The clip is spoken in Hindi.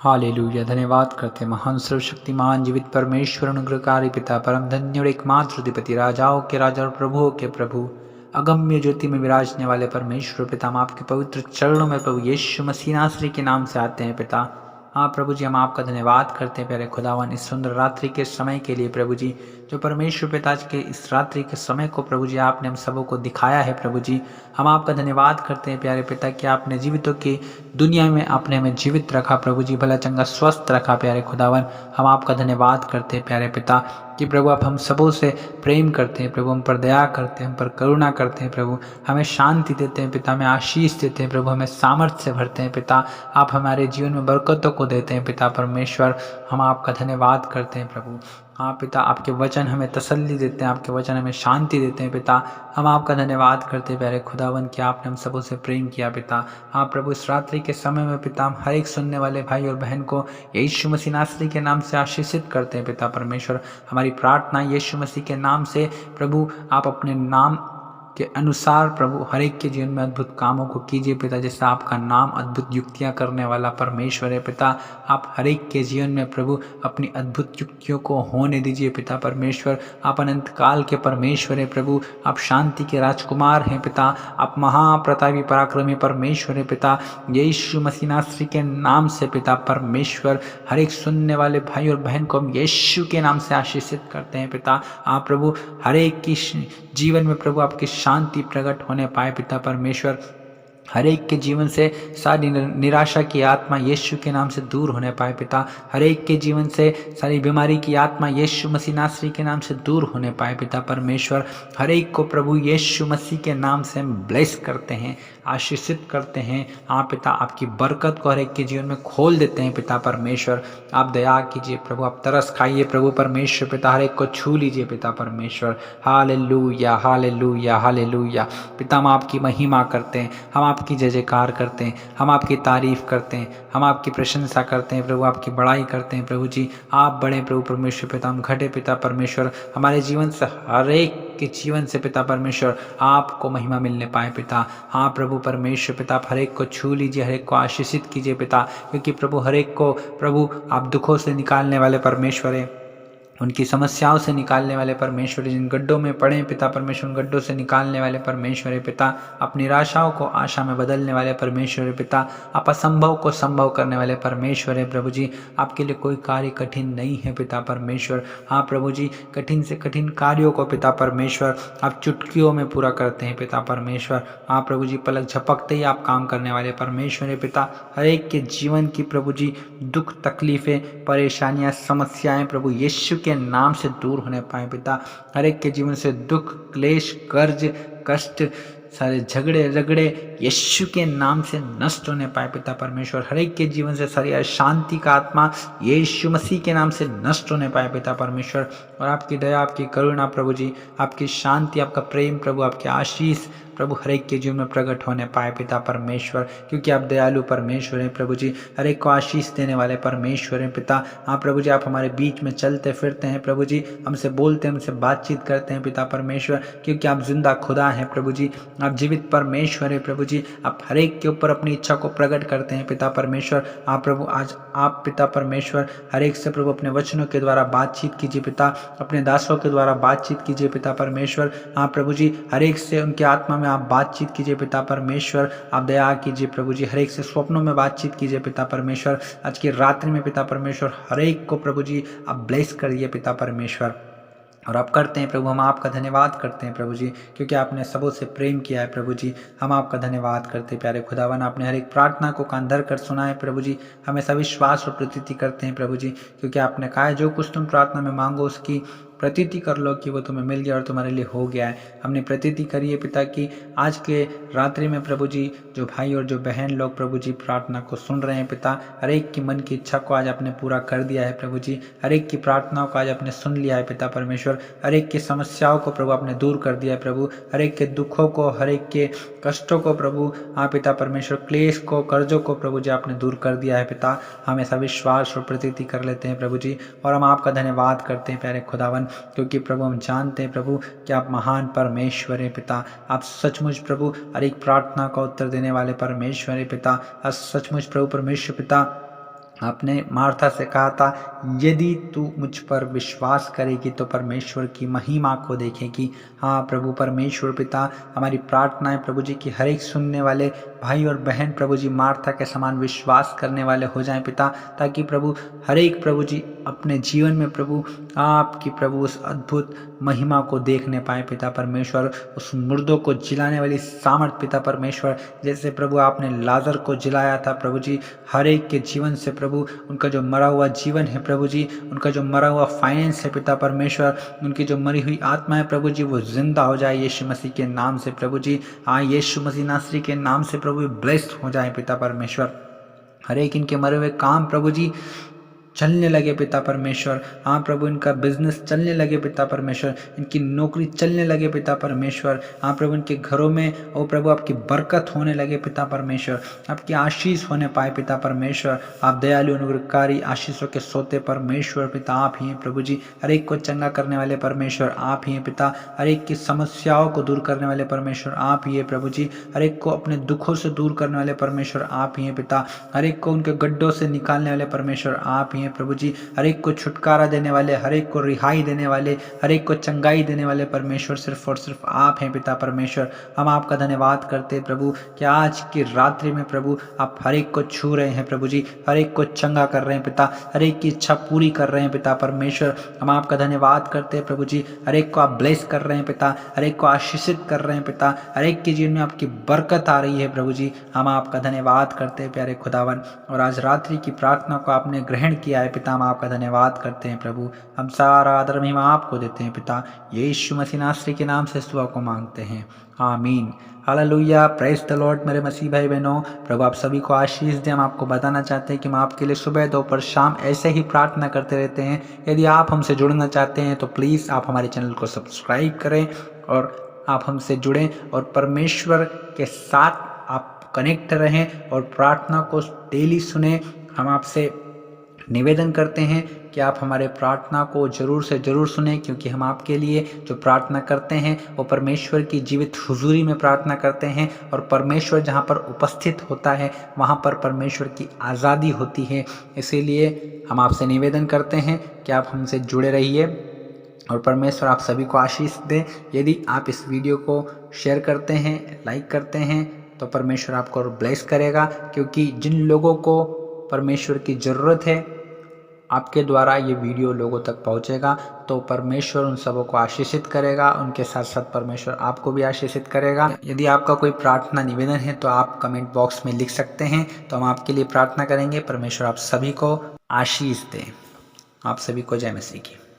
हालेलुया। धन्यवाद करते हैं महान सर्वशक्तिमान जीवित परमेश्वर अनुग्रहकारी पिता परम धन्य और एकमात्र अधिपति राजाओं के राजा और प्रभुओं के प्रभु अगम्य ज्योति में विराजने वाले परमेश्वर पिता, हम आपके पवित्र चरणों में प्रभु यीशु मसीह नासरी के नाम से आते हैं पिता। हाँ प्रभु जी, हम आपका धन्यवाद करते हैं प्यारे खुदावन इस सुंदर रात्रि के समय के लिए प्रभु जी, जो परमेश्वर पिता के इस रात्रि के समय को प्रभु जी आपने हम सबों को दिखाया है प्रभु जी। हम आपका धन्यवाद करते हैं प्यारे पिता कि आपने जीवितों की दुनिया में आपने हमें जीवित रखा प्रभु जी, भला चंगा स्वस्थ रखा प्यारे खुदावन। हम आपका धन्यवाद करते हैं प्यारे पिता कि प्रभु आप हम सबों से प्रेम करते हैं प्रभु, हम पर दया करते हैं, हम पर करुणा करते हैं प्रभु, हमें शांति देते हैं पिता, हमें आशीष देते हैं प्रभु, हमें सामर्थ्य से भरते हैं पिता, आप हमारे जीवन में बरकतों को देते हैं पिता परमेश्वर। हम आपका धन्यवाद करते हैं प्रभु। हाँ पिता, आपके वचन हमें तसल्ली देते हैं, आपके वचन हमें शांति देते हैं पिता। हम आपका धन्यवाद करते हैं प्यारे खुदावन कि आपने हम सबों से प्रेम किया पिता। हाँ प्रभु, इस रात्रि के समय में पिता हम हर एक सुनने वाले भाई और बहन को यीशु मसीह नासरी के नाम से आशीषित करते हैं पिता परमेश्वर। हमारी प्रार्थना यीशु मसीह के नाम से प्रभु, आप अपने नाम के अनुसार प्रभु हर एक के जीवन में अद्भुत कामों को कीजिए पिता, जैसा आपका नाम अद्भुत युक्तियां करने वाला परमेश्वर है पिता। आप हर एक के जीवन में प्रभु अपनी अद्भुत युक्तियों को होने दीजिए पिता परमेश्वर। आप अनंत काल के परमेश्वर है प्रभु, आप शांति के राजकुमार हैं पिता, आप महाप्रतापी पराक्रमी परमेश्वर है पिता। यीशु मसीह नासरी के नाम से पिता परमेश्वर, हर एक सुनने वाले भाई और बहन को हम यीशु के नाम से आशीषित करते हैं पिता। आप प्रभु हर एक की जीवन में प्रभु आपकी शांति प्रकट होने पाए पिता परमेश्वर। हर एक के जीवन से सारी निराशा की आत्मा यीशु के नाम से दूर होने पाए पिता। हर एक के जीवन से सारी बीमारी की आत्मा यीशु मसीह नासरी के नाम से दूर होने पाए पिता परमेश्वर। हर एक को प्रभु यीशु मसीह के नाम से हम ब्लेस करते हैं, आशीषित करते हैं। हाँ पिता, आपकी बरकत को हर एक के जीवन में खोल देते हैं पिता परमेश्वर। आप दया कीजिए प्रभु, आप तरस खाइए प्रभु परमेश्वर पिता, हर एक को छू लीजिए पिता परमेश्वर। Hallelujah hallelujah hallelujah. पिता, हम आपकी महिमा करते हैं, हम आपकी जय जयकार करते हैं, हम आपकी तारीफ करते हैं, हम आपकी प्रशंसा करते हैं प्रभु, आपकी बड़ाई करते हैं प्रभु जी। आप बड़े प्रभु परमेश्वर पिता, हम घटे पिता परमेश्वर। हमारे जीवन से हर एक के जीवन से पिता परमेश्वर आपको महिमा मिलने पाए पिता। हाँ प्रभु परमेश्वर पिता, आप हर एक को छू लीजिए, हर एक को आशीषित कीजिए पिता, क्योंकि प्रभु हर एक को प्रभु आप दुखों से निकालने वाले परमेश्वर हैं, उनकी समस्याओं से निकालने वाले परमेश्वर। जिन गड्ढों में पड़े हैं पिता परमेश्वर, उन गड्ढों से निकालने वाले परमेश्वर है पिता। अपनी निराशाओं को आशा में बदलने वाले परमेश्वर है पिता। आप असंभव को संभव करने वाले परमेश्वर है प्रभु जी। आपके लिए कोई कार्य कठिन नहीं है पिता परमेश्वर। हाँ प्रभु जी, कठिन से कठिन कार्यों को पिता परमेश्वर आप चुटकियों में पूरा करते हैं पिता परमेश्वर। हाँ प्रभु जी, पलक झपकते ही आप काम करने वाले परमेश्वर है पिता। हर एक के जीवन की प्रभु जी दुख तकलीफें परेशानियां समस्याएं प्रभु यीशु के नाम से दूर होने पाए पिता। हर एक के जीवन से दुख क्लेश कर्ज कष्ट सारे झगड़े रगड़े यीशु के नाम से नष्ट होने पाए पिता परमेश्वर। हर एक के जीवन से सारी अशांति का आत्मा यीशु मसीह के नाम से नष्ट होने पाए पिता परमेश्वर। और आपकी दया आपकी करुणा प्रभु जी, आपकी शांति आपका प्रेम प्रभु, आपकी आशीष प्रभु हर एक के जीवन में प्रकट होने पाए पिता परमेश्वर, क्योंकि आप दयालु परमेश्वर हैं प्रभु जी। हर एक को आशीष देने वाले परमेश्वर हैं पिता। हाँ प्रभु जी, आप हमारे बीच में चलते फिरते हैं प्रभु जी, हमसे बोलते हैं, हमसे बातचीत करते हैं पिता परमेश्वर, क्योंकि आप जिंदा खुदा हैं प्रभु जी, आप जीवित परमेश्वर हैं प्रभु जी। आप हर एक के ऊपर अपनी इच्छा को प्रकट करते हैं पिता परमेश्वर। आप प्रभु आज आप पिता परमेश्वर हर एक से प्रभु अपने वचनों के द्वारा बातचीत कीजिए पिता, अपने दासों के द्वारा बातचीत कीजिए पिता परमेश्वर। हाँ प्रभु जी, हर एक से उनके आत्मा में आप बातचीत कीजिए पिता परमेश्वर। आप दया कीजिए प्रभु जी, हर एक से स्वप्नों में बातचीत कीजिए पिता परमेश्वर। आज की रात्रि में पिता परमेश्वर हर एक को प्रभु जी आप ब्लेस करिए पिता परमेश्वर। और आप करते हैं प्रभु, हम आपका धन्यवाद करते हैं प्रभु जी, क्योंकि आपने सबों से प्रेम किया है प्रभु जी। हम आपका धन्यवाद करते हैं प्यारे खुदावन, आपने हर एक प्रार्थना को कान धर कर सुना है प्रभु जी। हमें सविश्वास और प्रतीति करते हैं प्रभु जी, क्योंकि आपने कहा है जो कुछ तुम प्रार्थना में मांगो उसकी प्रतीति कर लो कि वो तुम्हें मिल गया और तुम्हारे लिए हो गया है। हमने प्रतीति करी है पिता की आज के रात्रि में प्रभु जी, जो भाई और जो बहन लोग प्रभु जी प्रार्थना को सुन रहे हैं पिता, हर एक की मन की इच्छा को आज आपने पूरा कर दिया है प्रभु जी। हर एक की प्रार्थनाओं को आज आपने सुन लिया है पिता परमेश्वर। हर एक की समस्याओं को प्रभु आपने दूर कर दिया है प्रभु। हर एक के दुखों को, हर एक के कष्टों को प्रभु हाँ पिता परमेश्वर, क्लेश को कर्जों को प्रभु जी आपने दूर कर दिया है पिता। हम ऐसा विश्वास और प्रतीति कर लेते हैं प्रभु जी, और हम आपका धन्यवाद करते हैं प्यारे खुदावन, क्योंकि प्रभु हम जानते हैं प्रभु कि आप महान परमेश्वर हैं पिता। आप सचमुच प्रभु हर एक प्रार्थना का उत्तर देने वाले परमेश्वर हैं पिता। आप सचमुच प्रभु परमेश्वर पिता आपने मार्था से कहा था, यदि तू मुझ पर विश्वास करेगी तो परमेश्वर की महिमा को देखेगी। हाँ प्रभु परमेश्वर पिता, हमारी प्रार्थना है प्रभु जी की हर एक सुनने वाले भाई और बहन प्रभु जी मार्था के समान विश्वास करने वाले हो जाएं पिता, ताकि प्रभु हर एक प्रभु जी अपने जीवन में प्रभु आपकी प्रभु उस अद्भुत महिमा को देखने पाए पिता परमेश्वर, उस मुर्दों को जिलाने वाली सामर्थ पिता परमेश्वर, जैसे प्रभु आपने लाजर को जिलाया था प्रभु जी, हर एक के जीवन से प्रभु उनका जो मरा हुआ जीवन है प्रभु जी, उनका जो मरा हुआ फाइनेंस है पिता परमेश्वर, उनकी जो मरी हुई आत्मा है प्रभु जी, वो जिंदा हो जाए यीशु मसीह के नाम से प्रभु जी। हाँ यीशु मसीह नासरी के नाम से प्रभु ब्लेस्ड हो जाए पिता परमेश्वर। हर एक इनके मरे हुए काम प्रभु जी चलने लगे पिता परमेश्वर। हाँ प्रभु इनका बिजनेस चलने लगे पिता परमेश्वर, इनकी नौकरी चलने लगे पिता परमेश्वर। हाँ प्रभु इनके घरों में ओ प्रभु आपकी बरकत होने लगे पिता परमेश्वर, आपकी आशीष होने पाए पिता परमेश्वर। आप दयालु अनुग्रहकारी आशीषों के सोते परमेश्वर पिता आप ही हैं प्रभु जी। हर एक को चंगा करने वाले परमेश्वर आप ही हैं पिता, हर एक की समस्याओं को दूर करने वाले परमेश्वर आप ही है प्रभु जी। हर एक को अपने दुखों से दूर करने वाले परमेश्वर आप ही हैं पिता, हर एक को उनके गड्ढों से निकालने वाले परमेश्वर आप ही हैं प्रभु जी। हर एक को छुटकारा देने वाले, हर एक को रिहाई देने वाले, हर एक को चंगाई देने वाले परमेश्वर सिर्फ और सिर्फ आप हैं पिता परमेश्वर। हम आपका धन्यवाद करते हैं प्रभु कि आज की रात्रि में प्रभु आप हर एक को छू रहे हैं प्रभु जी, हर एक को चंगा कर रहे हैं पिता, हर एक की इच्छा पूरी कर रहे हैं पिता परमेश्वर। हम आपका धन्यवाद करते हैं प्रभु जी, हर एक को आप ब्लेस कर रहे हैं पिता, हर एक को आशीषित कर रहे हैं पिता, हर एक के जीवन में आपकी बरकत आ रही है प्रभु जी। हम आपका धन्यवाद करते हैं प्यारे खुदावन, और आज रात्रि की प्रार्थना को आपने ग्रहण किया है पिता, हम आपका धन्यवाद करते हैं प्रभु। हम सारा आदर महिमा आपको देते हैं पिता, यीशु मसीह नासरी के नाम से इस दुआ को मांगते हैं, आमीन। हालेलुया, प्रेज द लॉर्ड मेरे मसीह भाई बहनों। प्रभु आप सभी को आशीष दें। हम आपको बताना चाहते हैं कि हम आपके लिए सुबह दोपहर शाम ऐसे ही प्रार्थना करते रहते हैं। यदि आप हमसे जुड़ना चाहते हैं तो प्लीज़ आप हमारे चैनल को सब्सक्राइब करें और आप हमसे जुड़ें और परमेश्वर के साथ आप कनेक्ट रहें और प्रार्थना को डेली सुने। हम आपसे निवेदन करते हैं कि आप हमारे प्रार्थना को ज़रूर से ज़रूर सुने, क्योंकि हम आपके लिए जो प्रार्थना करते हैं वो परमेश्वर की जीवित हुजूरी में प्रार्थना करते हैं, और परमेश्वर जहाँ पर उपस्थित होता है वहाँ पर परमेश्वर की आज़ादी होती है। इसीलिए हम आपसे निवेदन करते हैं कि आप हमसे जुड़े रहिए और परमेश्वर आप सभी को आशीष दें। यदि आप इस वीडियो को शेयर करते हैं, लाइक करते हैं, तो परमेश्वर आपको ब्लेस करेगा, क्योंकि जिन लोगों को परमेश्वर की ज़रूरत है आपके द्वारा ये वीडियो लोगों तक पहुंचेगा, तो परमेश्वर उन सबों को आशीषित करेगा, उनके साथ साथ परमेश्वर आपको भी आशीषित करेगा। यदि आपका कोई प्रार्थना निवेदन है तो आप कमेंट बॉक्स में लिख सकते हैं, तो हम आपके लिए प्रार्थना करेंगे। परमेश्वर आप सभी को आशीष दें। आप सभी को जय मसीह की।